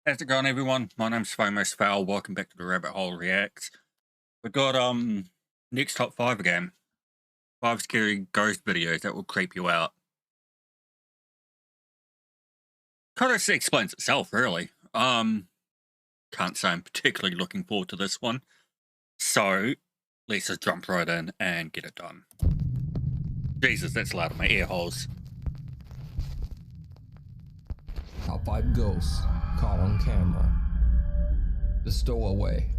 How's it going, everyone? My name's Famous Fowl. Welcome back to the Rabbit Hole Reacts. We got next top 5 again. 5 scary ghost videos that will creep you out. Kind of explains itself, really. Can't say I'm particularly looking forward to this one. So let's just jump right in and get it done. Jesus, that's loud in my ear holes. Top 5 ghosts caught on camera. The Stowaway.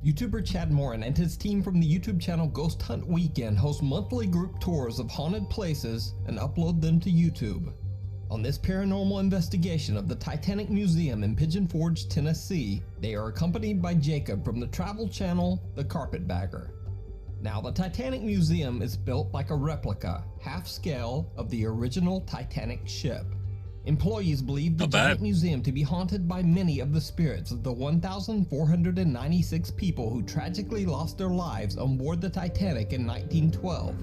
YouTuber Chad Morin and his team from the YouTube channel Ghost Hunt Weekend host monthly group tours of haunted places and upload them to YouTube. On this paranormal investigation of the Titanic Museum in Pigeon Forge, Tennessee, they are accompanied by Jacob from the travel channel The Carpetbagger. Now, the Titanic Museum is built like a replica, half-scale, of the original Titanic ship. Employees believe the giant museum to be haunted by many of the spirits of the 1,496 people who tragically lost their lives on board the Titanic in 1912.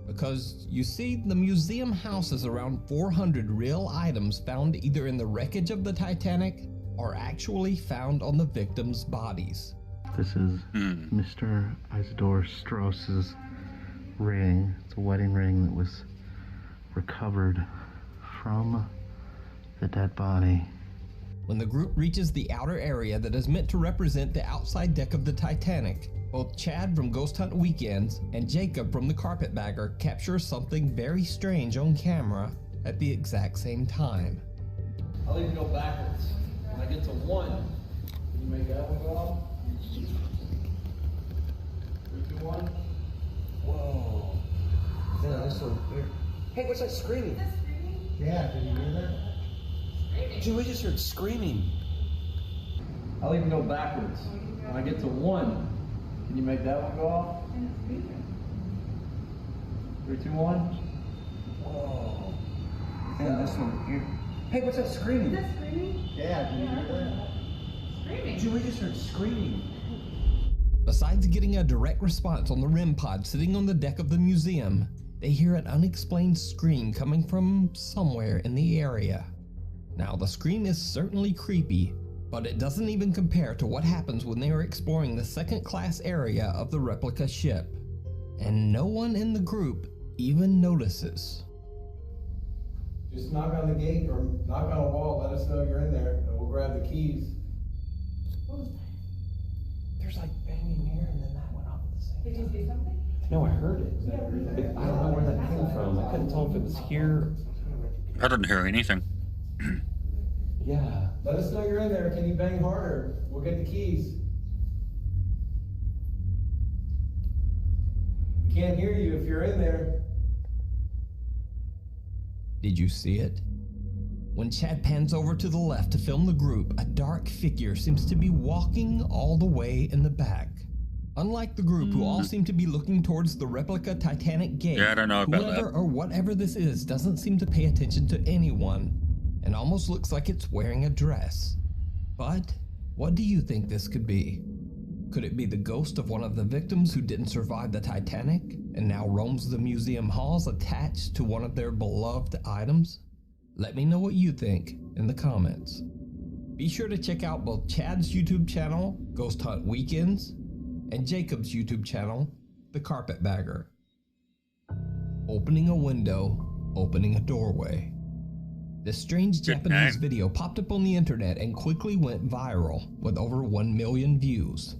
Because, you see, the museum houses around 400 real items found either in the wreckage of the Titanic or actually found on the victims' bodies. This is Mr. Isidore Strauss's ring. It's a wedding ring that was recovered from the dead body. When the group reaches the outer area that is meant to represent the outside deck of the Titanic, both Chad from Ghost Hunt Weekends and Jacob from The Carpetbagger capture something very strange on camera at the exact same time. I'll even go backwards. When I get to 1, can you make that one go off? 3, 2, 1. Whoa. Yeah, that's so weird. Hey, what's that screaming? Is that screaming? Yeah, did you hear that? Screaming. Dude, we just heard screaming. I'll even go backwards. When I get to 1, can you make that one go off? And it's screaming. 3, 2, 1. Whoa. Yeah, this one here. Hey, what's that screaming? Is that screaming? Yeah, did you hear that? Screaming. Dude, we just heard screaming. Besides getting a direct response on the REM pod sitting on the deck of the museum, they hear an unexplained scream coming from somewhere in the area. Now, the scream is certainly creepy, but it doesn't even compare to what happens when they are exploring the second-class area of the replica ship. And no one in the group even notices. Just knock on the gate or knock on a wall, let us know you're in there, and we'll grab the keys. What was that? There's like banging here, and then that went off at the same Did you see something? No, I heard it. I don't know where that came from. I couldn't tell if it was here. I didn't hear anything. Yeah. Let us know you're in there. Can you bang harder? We'll get the keys. We can't hear you if you're in there. Did you see it? When Chad pans over to the left to film the group, a dark figure seems to be walking all the way in the back. Unlike the group, who all seem to be looking towards the replica Titanic gate, Yeah, I don't know about whoever that. or whatever this is doesn't seem to pay attention to anyone, and almost looks like it's wearing a dress. But what do you think this could be? Could it be the ghost of one of the victims who didn't survive the Titanic and now roams the museum halls attached to one of their beloved items? Let me know what you think in the comments. Be sure to check out both Chad's YouTube channel, Ghost Hunt Weekends, and Jacob's YouTube channel, The Carpetbagger. Opening a window, opening a doorway. This strange Good Japanese name. video popped up on the internet and quickly went viral with over 1 million views.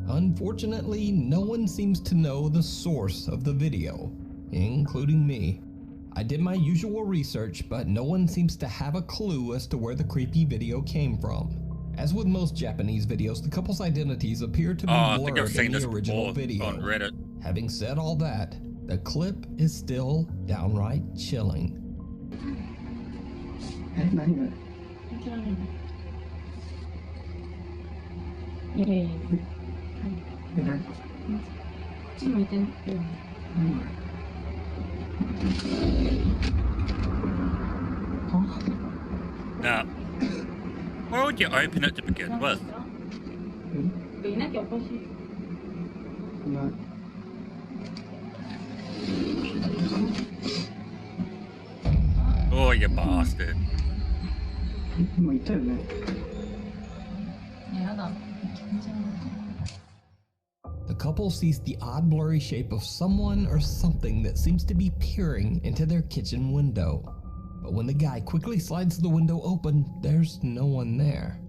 Unfortunately, no one seems to know the source of the video, including me. I did my usual research, but no one seems to have a clue as to where the creepy video came from. As with most Japanese videos, the couple's identities appear to be I think blurred I've seen in the this original before video. on Reddit. Having said all that, the clip is still downright chilling. Now, why would you open it to begin with? Oh, you bastard. もういたよね。やだ。The couple sees the odd blurry shape of someone or something that seems to be peering into their kitchen window. But when the guy quickly slides the window open, there's no one there.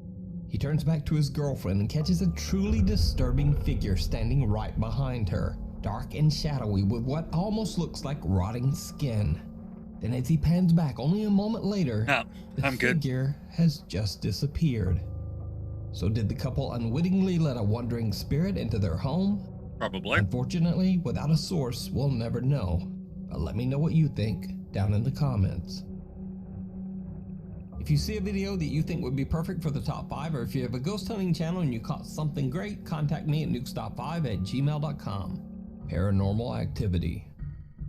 He turns back to his girlfriend and catches a truly disturbing figure standing right behind her, dark and shadowy with what almost looks like rotting skin. Then as he pans back only a moment later, No, the I'm good. figure has just disappeared. So did the couple unwittingly let a wandering spirit into their home? Probably. Unfortunately, without a source, we'll never know. But let me know what you think down in the comments. If you see a video that you think would be perfect for the top 5, or if you have a ghost hunting channel and you caught something great, contact me at nukestop5@gmail.com. Paranormal activity.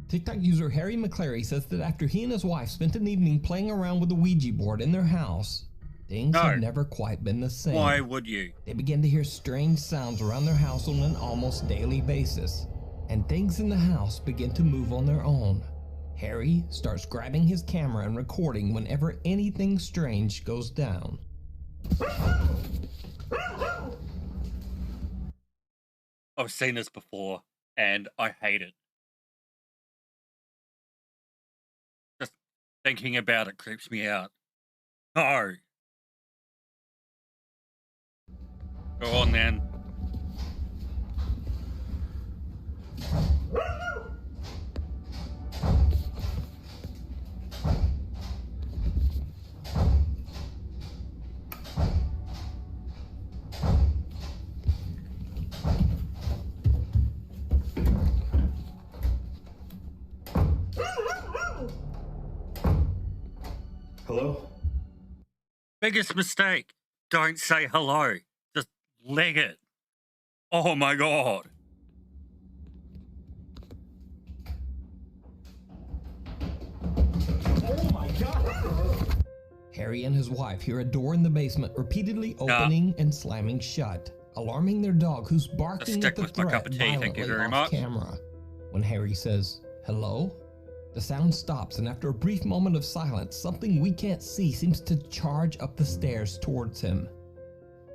TikTok user Harry McClary says that after he and his wife spent an evening playing around with the Ouija board in their house, things have never quite been the same. Why would you? They began to hear strange sounds around their house on an almost daily basis, and things in the house begin to move on their own. Harry starts grabbing his camera and recording whenever anything strange goes down. I've seen this before, and I hate it. Just thinking about it creeps me out. No. Go on then. Hello? Biggest mistake. Don't say hello. Just leg it. Oh my god. Oh my god! Harry and his wife hear a door in the basement repeatedly opening and slamming shut, alarming their dog, who's barking stick at the with my cup threat of tea, thank you violently very off much. camera. When Harry says, "Hello?" the sound stops, and after a brief moment of silence, something we can't see seems to charge up the stairs towards him.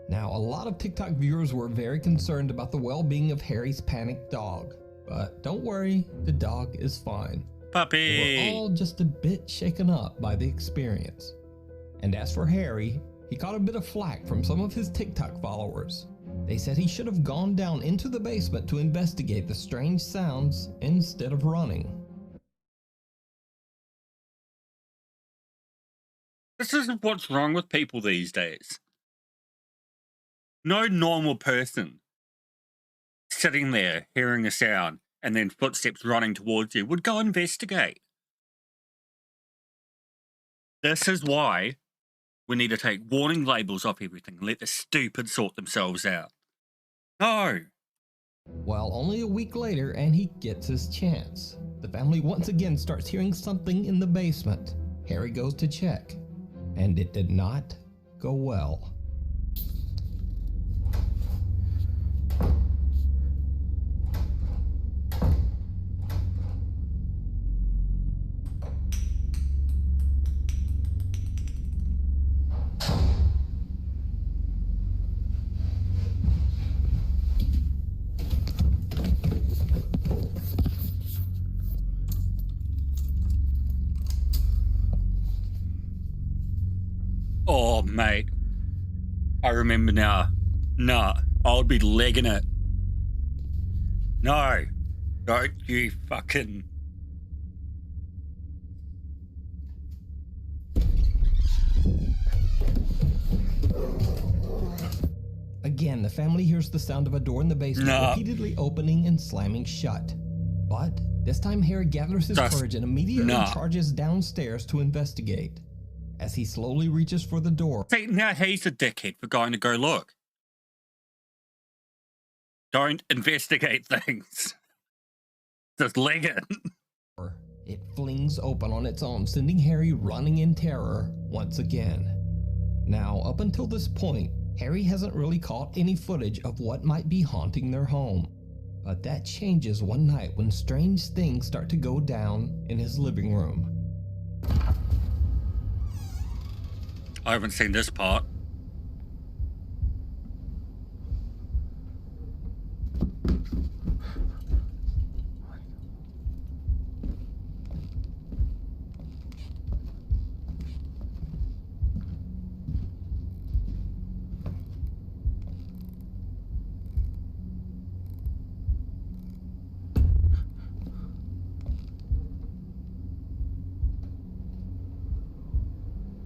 Now, a lot of TikTok viewers were very concerned about the well-being of Harry's panicked dog, but don't worry, the dog is fine. They Puppy. were all just a bit shaken up by the experience. And as for Harry, he caught a bit of flack from some of his TikTok followers. They said he should have gone down into the basement to investigate the strange sounds instead of running. This is what's wrong with people these days. No normal person sitting there hearing a sound and then footsteps running towards you would go investigate. This is why we need to take warning labels off everything and let the stupid sort themselves out. No. Well, only a week later, and he gets his chance. The family once again starts hearing something in the basement. Harry goes to check, and it did not go well. Oh, mate. I remember now. Nah, I would be legging it. No. Don't you fucking... Again, the family hears the sound of a door in the basement repeatedly opening and slamming shut. But this time Harry gathers his courage and immediately charges downstairs to investigate. As he slowly reaches for the door, See, now he's a dickhead for going to go look. Don't investigate things. Just leg it. it flings open on its own, sending Harry running in terror once again. Now, up until this point, Harry hasn't really caught any footage of what might be haunting their home. But that changes one night when strange things start to go down in his living room. I haven't seen this part.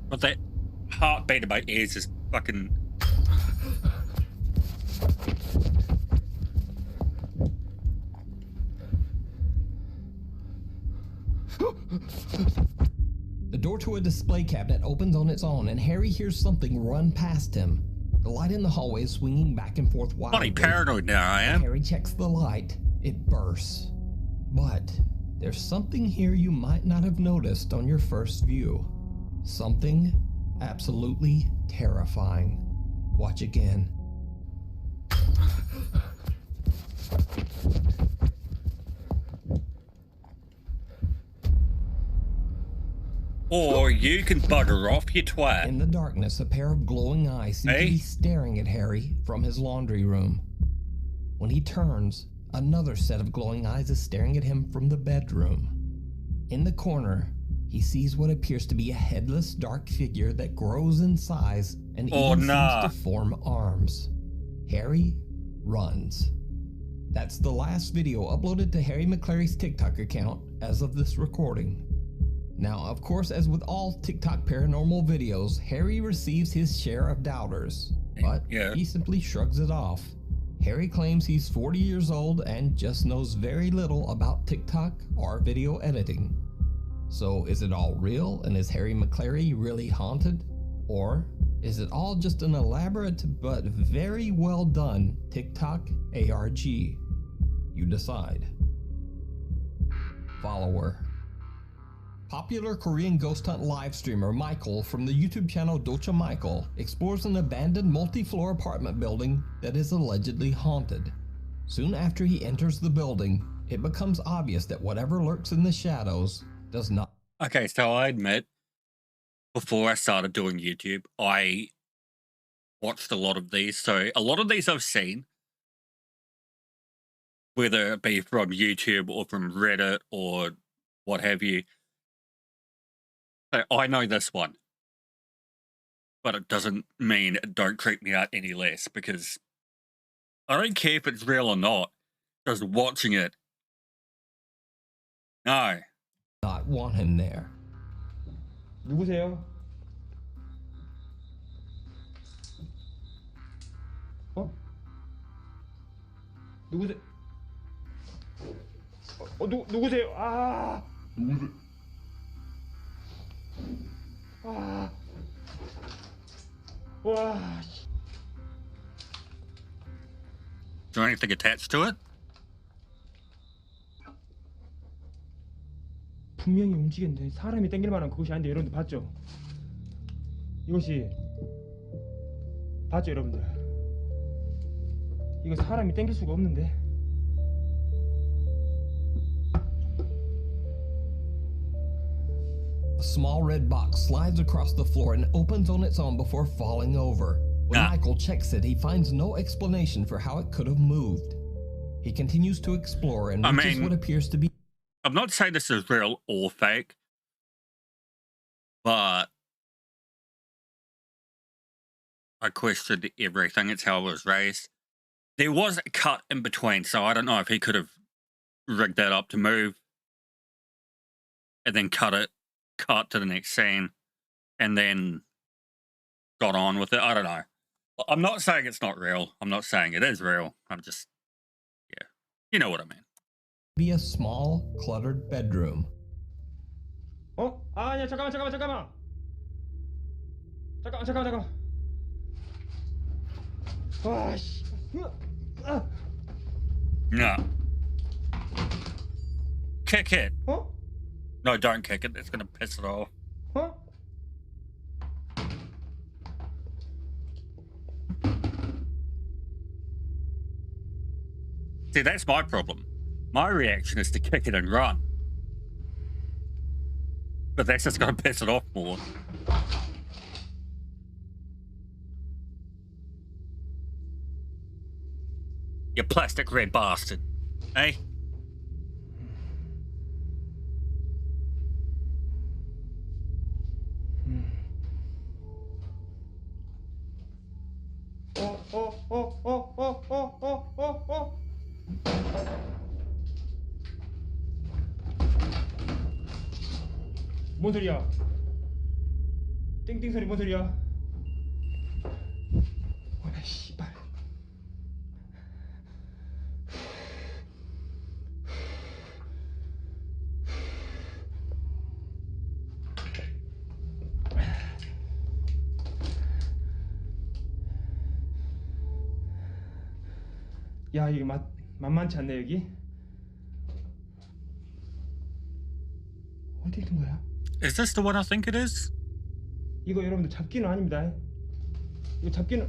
But that heartbeat in my ears is fucking... The door to a display cabinet opens on its own, and Harry hears something run past him. The light in the hallway is swinging back and forth wildly. Bloody paranoid now I am. Harry checks the light. It bursts. But there's something here you might not have noticed on your first view. Something absolutely terrifying. Watch again. Or you can bugger off, you twat. In the darkness, a pair of glowing eyes seem to be staring at Harry from his laundry room. When he turns, another set of glowing eyes is staring at him from the bedroom. In the corner, he sees what appears to be a headless, dark figure that grows in size and even seems to form arms. Harry runs. That's the last video uploaded to Harry McClary's TikTok account as of this recording. Now, of course, as with all TikTok paranormal videos, Harry receives his share of doubters, but he simply shrugs it off. Harry claims he's 40 years old and just knows very little about TikTok or video editing. So is it all real, and is Harry McClary really haunted? Or is it all just an elaborate but very well done TikTok ARG? You decide. Follower. Popular Korean ghost hunt live streamer Michael from the YouTube channel Docha Michael explores an abandoned multi-floor apartment building that is allegedly haunted. Soon after he enters the building, it becomes obvious that whatever lurks in the shadows does not. Okay, so I admit, before I started doing YouTube, I watched a lot of these. So a lot of these I've seen, whether it be from YouTube or from Reddit or what have you. So I know this one, but it doesn't mean it don't creep me out any less, because I don't care if it's real or not, just watching it. No. Not want him there. 누구세요? 어? 누구세요? 누구세요? 아! 누구세요? 아! 와! Is there anything attached to it? 분명히 움직였는데 사람이 땡길 만한 그것이 아닌데 여러분들 봤죠? 이것이 봤죠 여러분들? 이거 사람이 땡길 수가 없는데. A small red box slides across the floor and opens on its own before falling over. When Michael checks it, he finds no explanation for how it could have moved. He continues to explore and reaches what appears to be... I'm not saying this is real or fake, but I questioned everything. It's how I was raised. There was a cut in between, so I don't know if he could have rigged that up to move and then cut to the next scene, and then got on with it. I don't know. I'm not saying it's not real. I'm not saying it is real. I'm just, yeah, you know what I mean. Be a small, cluttered bedroom. 어? 아니야 잠깐만. 잠깐만. 와 씨. No. Kick it. 어? No, don't kick it. It's gonna piss it off. 어? See, that's my problem. My reaction is to kick it and run. But that's just gonna piss it off more. You plastic red bastard. Hey? 뭔 소리야? 띵띵 소리 뭔 소리야? 아 씨발. 야 이게 만만치 않네 여기. 어디 있는 거야? Is this the one I think it is? 이거 여러분들 잡기는 아닙니다. 이거 잡기는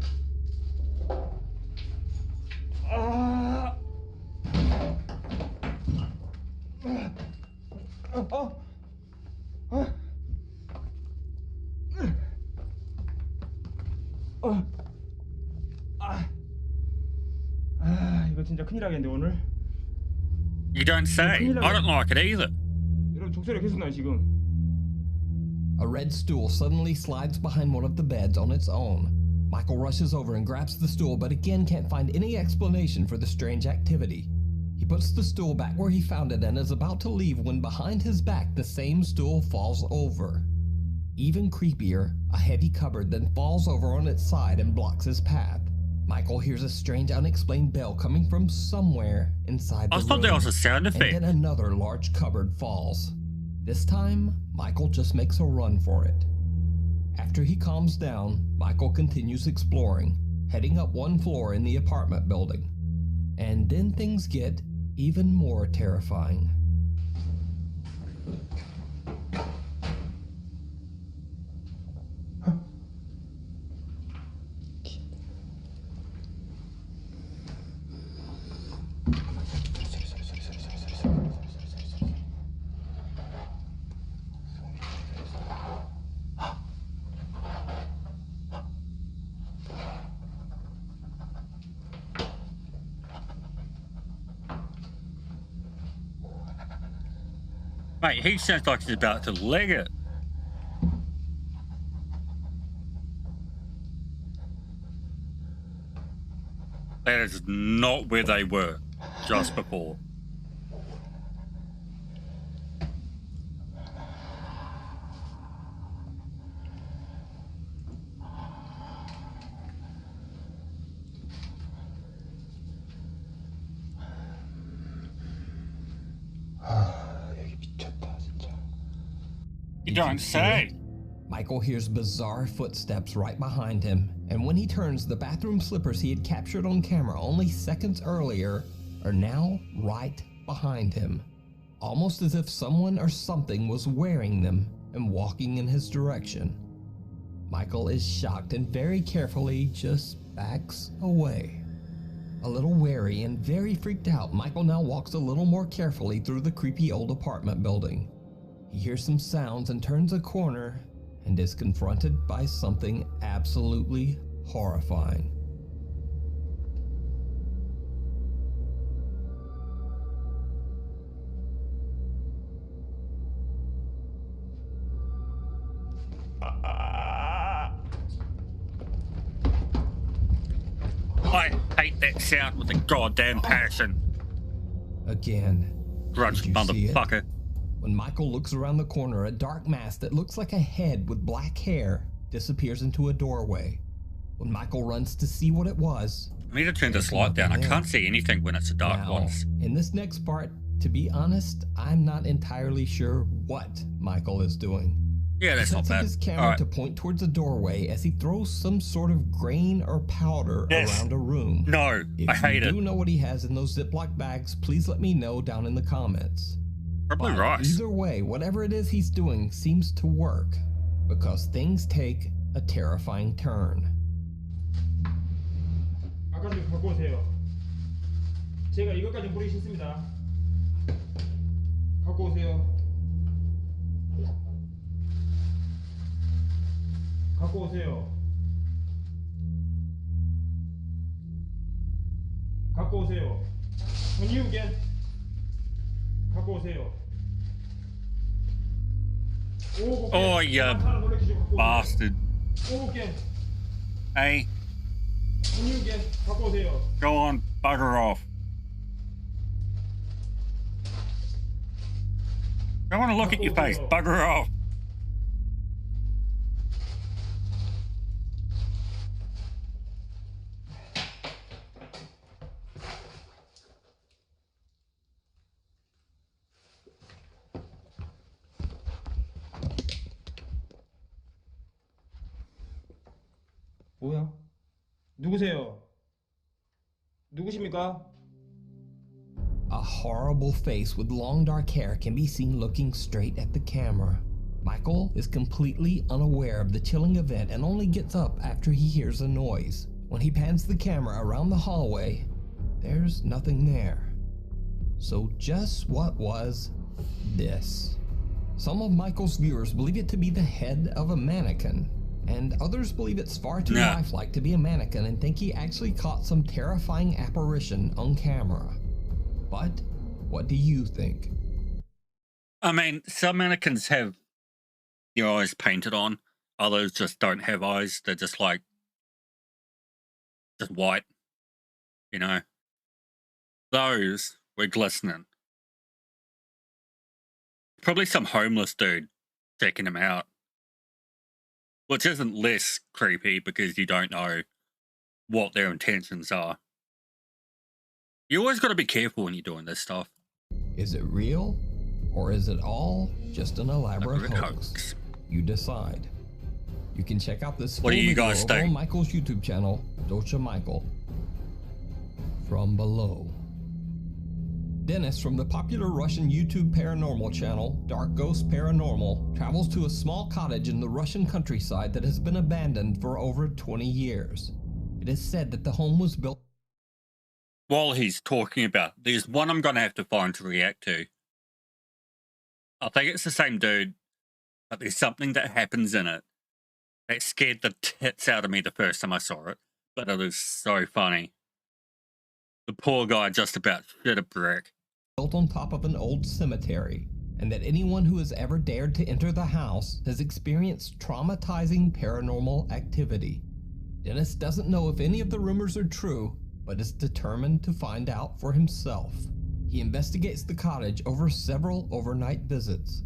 아, 이거 진짜 큰일 나겠는데 오늘. You don't say. I don't like it either. 여러분 종소리가 계속 나요 지금. A red stool suddenly slides behind one of the beds on its own. Michael rushes over and grabs the stool, but again can't find any explanation for the strange activity. He puts the stool back where he found it and is about to leave when behind his back the same stool falls over. Even creepier, a heavy cupboard then falls over on its side and blocks his path. Michael hears a strange unexplained bell coming from somewhere inside the I room. thought there was a sound effect. And then another large cupboard falls. This time, Michael just makes a run for it. After he calms down, Michael continues exploring, heading up one floor in the apartment building. And then things get even more terrifying. Mate, he sounds like he's about to leg it. That is not where they were just before. You don't say. Michael hears bizarre footsteps right behind him, and when he turns, the bathroom slippers he had captured on camera only seconds earlier are now right behind him, almost as if someone or something was wearing them and walking in his direction. Michael is shocked and very carefully just backs away. A little wary and very freaked out, Michael now walks a little more carefully through the creepy old apartment building. He hears some sounds and turns a corner and is confronted by something absolutely horrifying. I hate that sound with a goddamn passion. Again. Grudge, Did you see it? motherfucker. When Michael looks around the corner, a dark mass that looks like a head with black hair disappears into a doorway. When Michael runs to see what it was, I need to turn this light down. I can't see anything when it's a dark now, one. in this next part, to be honest, I'm not entirely sure what Michael is doing. Yeah, that's He not sets up bad. his camera Alright. to point towards a doorway as he throws some sort of grain or powder Yes. around a room. No, If I hate you it. do know what he has in those Ziploc bags, please let me know down in the comments. Probably But rice. either way, whatever it is he's doing seems to work, because things take a terrifying turn. 아까 좀 갖고 오세요. 제가 이것까지 뿌리기 싫습니다. 갖고 오세요. 갖고 오세요. 갖고 갖고 오세요. When you get 갖고 오세요. Oh, you bastard. Hey, When you get 갖고 오세요. go on, bugger off. I want to look at your face. Bugger off. 뭐야? 누구세요? 누구십니까? A horrible face with long dark hair can be seen looking straight at the camera. Michael is completely unaware of the chilling event and only gets up after he hears a noise. When he pans the camera around the hallway, there's nothing there. So just what was this? Some of Michael's viewers believe it to be the head of a mannequin, and others believe it's far too lifelike to be a mannequin and think he actually caught some terrifying apparition on camera. But what do you think? I mean, some mannequins have their eyes painted on. Others just don't have eyes. They're just like, just white. You know? Those were glistening. Probably some homeless dude checking him out. Which isn't less creepy because you don't know what their intentions are. You always got to be careful when you're doing this stuff. Is it real? Or is it all just an elaborate hoax? You decide. You can check out this What do you guys video over think? on Michael's YouTube channel, Dolce Michael. From below. Dennis from the popular Russian YouTube paranormal channel, Dark Ghost Paranormal, travels to a small cottage in the Russian countryside that has been abandoned for over 20 years. It is said that the home was built. While he's talking about, there's one I'm going to have to find to react to. I think it's the same dude, but there's something that happens in it that scared the tits out of me the first time I saw it, but it is so funny. The poor guy just about shit a brick. Built on top of an old cemetery, and that anyone who has ever dared to enter the house has experienced traumatizing paranormal activity. Dennis doesn't know if any of the rumors are true, but is determined to find out for himself. He investigates the cottage over several overnight visits.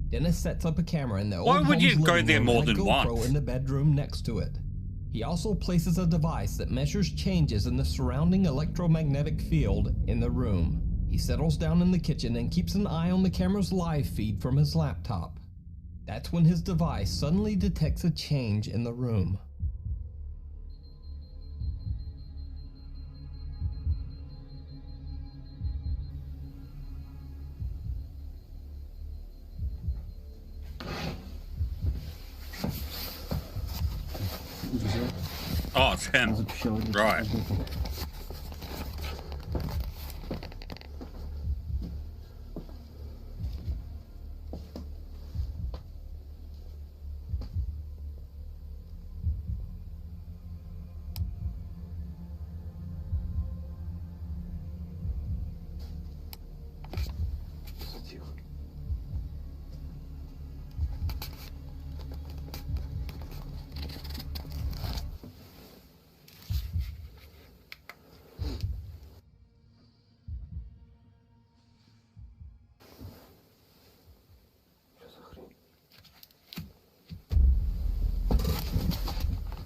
Dennis sets up a camera in the old Why would you home's go living there room more and a than GoPro once? in the bedroom next to it. He also places a device that measures changes in the surrounding electromagnetic field in the room. He settles down in the kitchen and keeps an eye on the camera's live feed from his laptop. That's when his device suddenly detects a change in the room. Oh, it's him. Right.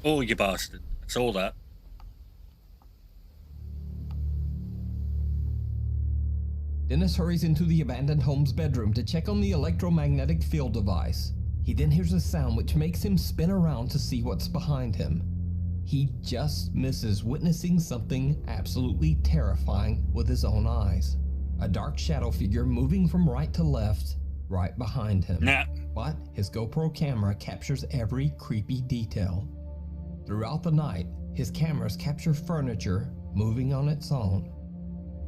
Oh, you bastard. I saw that. Dennis hurries into the abandoned home's bedroom to check on the electromagnetic field device. He then hears a sound which makes him spin around to see what's behind him. He just misses witnessing something absolutely terrifying with his own eyes. A dark shadow figure moving from right to left, right behind him. Nah. But his GoPro camera captures every creepy detail. Throughout the night, his cameras capture furniture moving on its own.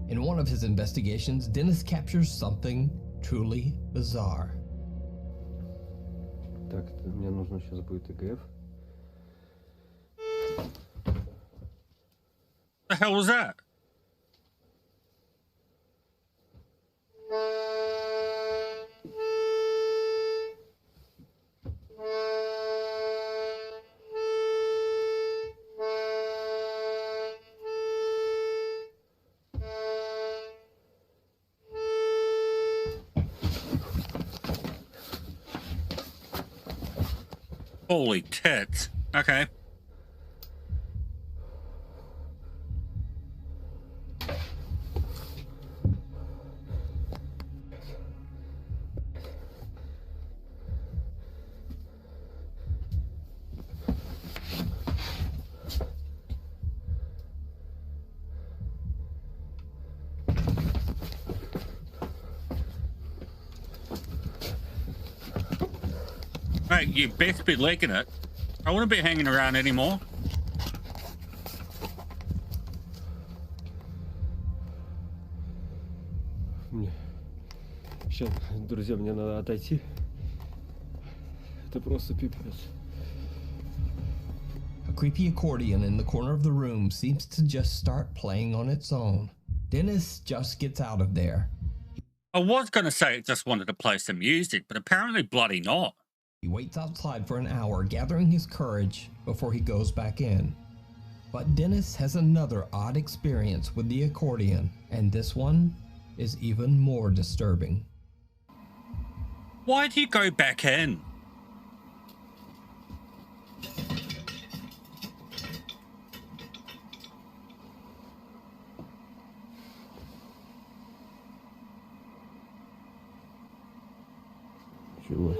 In one of his investigations, Dennis captures something truly bizarre. Так, мне нужно сейчас будет ИГФ. The hell was that? Holy tits. Okay. Right, you best be liking it. I wouldn't be hanging around anymore. Сейчас, друзья, мне надо отойти. Это просто пипец. A creepy accordion in the corner of the room seems to just start playing on its own. Dennis just gets out of there. I was going to say it just wanted to play some music, but apparently bloody not. He waits outside for an hour, gathering his courage before he goes back in. But Dennis has another odd experience with the accordion, and this one is even more disturbing. Why'd you go back in? Чего?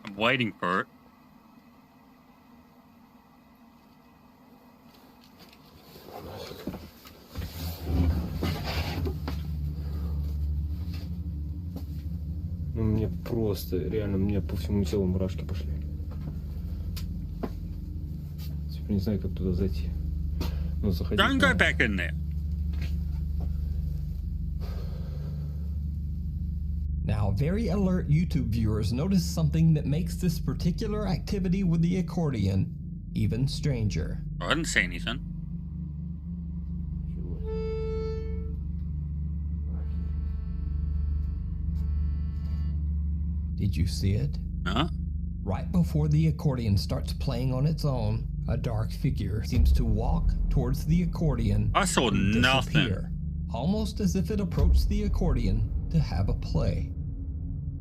I'm waiting for it. Ну, мне просто, реально, мне по всему телу мурашки пошли. Теперь не знаю, как туда зайти. Ну, заходить. Don't go back in there. Now, very alert YouTube viewers notice something that makes this particular activity with the accordion even stranger. I didn't see anything. Did you see it? Huh? Right before the accordion starts playing on its own, a dark figure seems to walk towards the accordion I saw and nothing. disappear, almost as if it approached the accordion to have a play.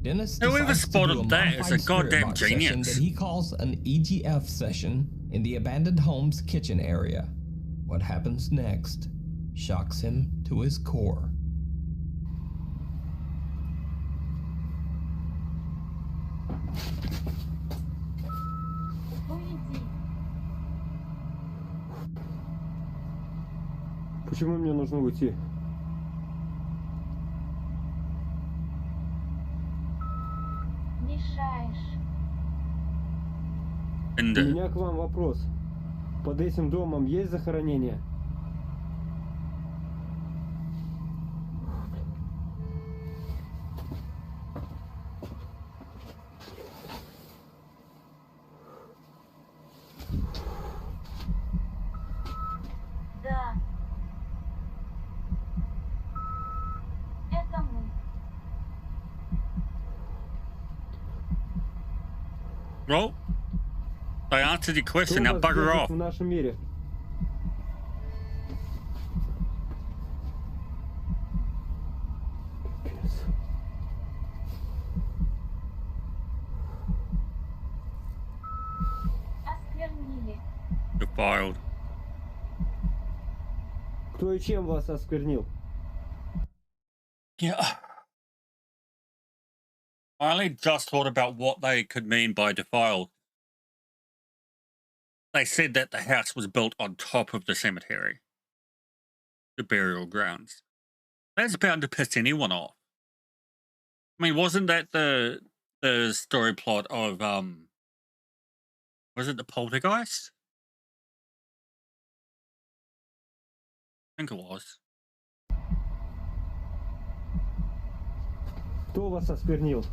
Dennis Whoever decides to do spotted that is a modified spirit goddamn box session genius. that he calls an EGF session in the abandoned home's kitchen area. What happens next shocks him to his core. Почему мне нужно уйти? Мешаешь. У And меня к вам вопрос. Под этим домом есть захоронение? Да. Это мы. well, I answered your question. Now Кто вас bugger держит off. в нашем мире? Осквернили. Defiled. Кто и чем вас осквернил? Yeah. I only just thought about what they could mean by defiled. They said that the house was built on top of the cemetery, the burial grounds. That's bound to piss anyone off. I mean, wasn't that the story plot of was it the Poltergeist? I think it was. Кто вас осквернил?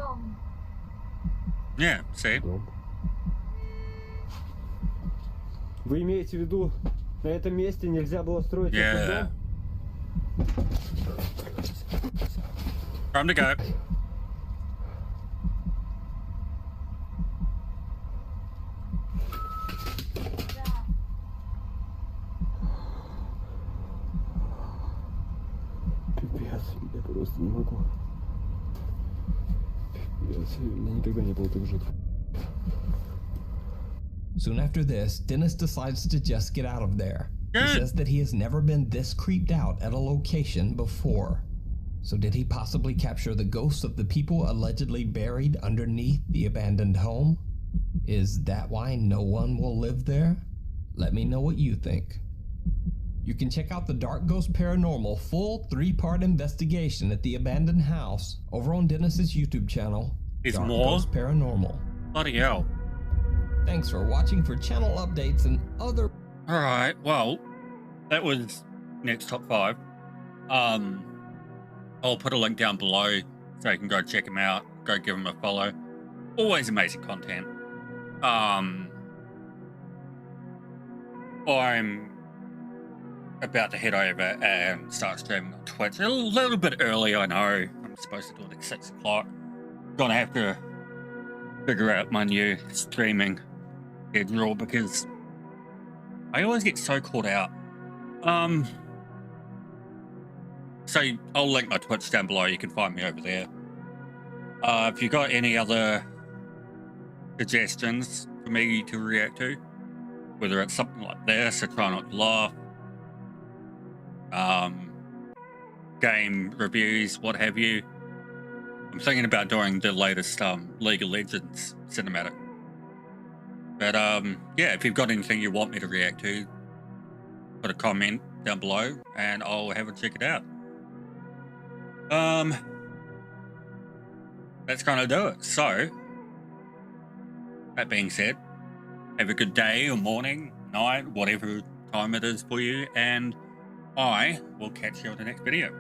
Дом. Yeah, see? Дом. Вы имеете в виду, на этом месте нельзя было строить этот Yeah. дом? Time to go. Да. Пипец, я просто не могу. Пипец, я никогда не был так жутко. Soon after this, Dennis decides to just get out of there. He Good. says that he has never been this creeped out at a location before. So did he possibly capture the ghosts of the people allegedly buried underneath the abandoned home? Is that why no one will live there? Let me know what you think. You can check out the Dark Ghost Paranormal full 3-part investigation at the abandoned house over on Dennis's YouTube channel, Is Dark more? Ghost Paranormal. Bloody hell. Thanks for watching. For channel updates and other Alright, well, that was next top 5. I'll put a link down below so you can go check him out, go give him a follow. Always amazing content. I'm about to head over and start streaming on Twitch. A little bit early, I know. I'm supposed to do it at 6 o'clock. Gonna have to figure out my new streaming schedule because I always get so caught out. So I'll link my Twitch down below. You can find me over there. If you got any other suggestions for me to react to, whether it's something like this, or Try Not to Laugh, game reviews, what have you, I'm thinking about doing the latest League of Legends cinematic. But yeah, if you've got anything you want me to react to, put a comment down below and I'll have a check it out. That's gonna do it. So, that being said, have a good day or morning, night, whatever time it is for you, and I will catch you on the next video.